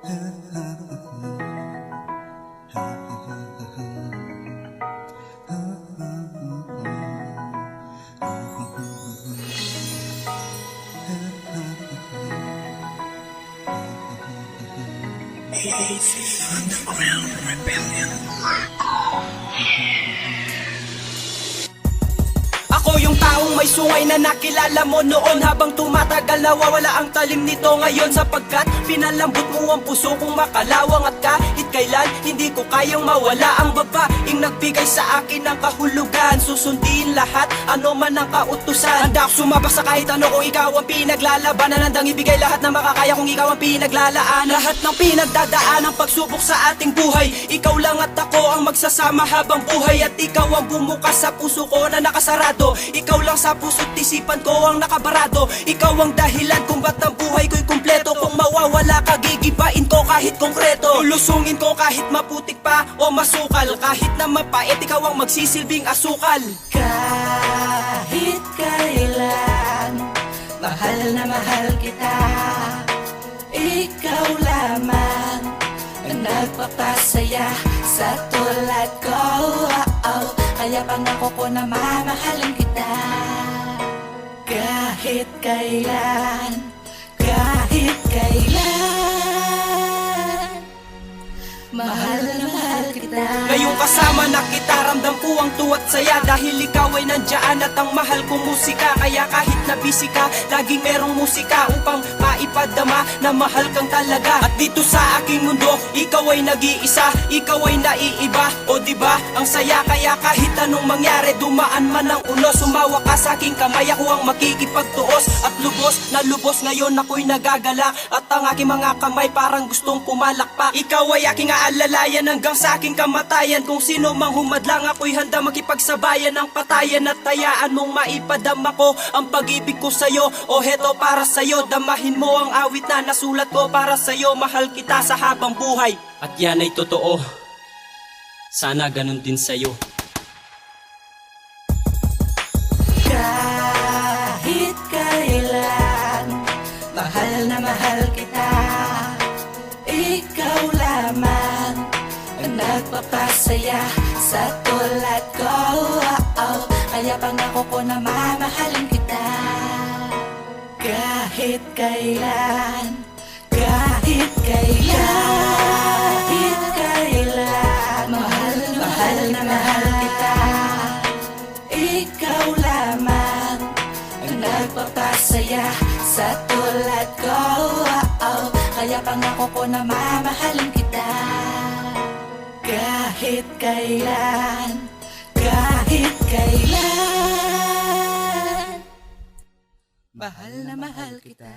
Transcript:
Underground Rebellion. Ako yung taong may sungay na nakilala mo noon. Habang tumatagal nawawala ang talim nito ngayon, sapagkat pinalambot mo ang puso kong makalawang. At kahit kailan hindi ko kayang mawala ang babaeng nagbigay sa akin ng kahulugan. Susundin lahat, ano man ang kautusan. Handa ako sumabak sa kahit ano kung ikaw ang pinaglalabanan. Handang ibigay lahat na makakaya kung ikaw ang pinaglalaan. Lahat ng pinagdadaan ang pagsubok sa ating buhay, ikaw lang at ako ang magsasama habang buhay. At ikaw ang bumukas sa puso ko na nakasarado. Ikaw lang sa puso't isipan ko ang nakabarado. Ikaw ang dahilan kung ba't ang buhay ko'y kumpleto. Kung mawawala ka, gigibain ko kahit konkreto. Lulusungin ko kahit maputik pa o masukal. Kahit na mapait, ikaw ang magsisilbing asukal. Kahit kailan, mahal na mahal kita. Ikaw lamang ang nagpapasaya sa tulad ko. Kaya pangako ko na mamahalin kita. Kahit kailan, kahit kailan, mahal na mahal kita. Ngayong kasama na kita, ramdam ko ang tuwa't saya. Dahil ikaw ay nandyan at ang mahal kong musika. Kaya kahit na busy ka, laging merong musika upang maipadama na mahal kang talaga. At dito sa aking mundo, ikaw ay nag-iisa, ikaw ay naiiba. O diba, ang saya. Kaya kahit anong mangyari, dumaan man ang unos, sumawa ka sa aking kamay, ako ang makikipagtuos. At lubos na lubos ngayon ako'y nagagalak. At ang aking mga kamay parang gustong pumalakpak. Ikaw ay aking aalalayan hanggang sa aking kamatayan. Kung sino mang humadlang, ako'y handa makipagsabayan ng patayan. At tayaan mong maipadama ko ang pag-ibig ko sa'yo. O heto para sa'yo, damahin mo ang awit na nasulat ko para sa'yo. Mahal kita sa habang buhay. At yan ay totoo, sana ganun din sa'yo. Kahit kailan, mahal na mahal kita. Ikaw lamang ang nagpapasaya sa tulad ko. Kaya pangako ko na mamahalin kita. Kahit kailan, kahit kailan, kahit kailan, mahal na mahal kita. Ikaw lamang ang nagpapasaya sa tulad ko. Kaya pangako ko na mamahalin kita. Kahit kailan, kahit kailan, mahal na mahal kita.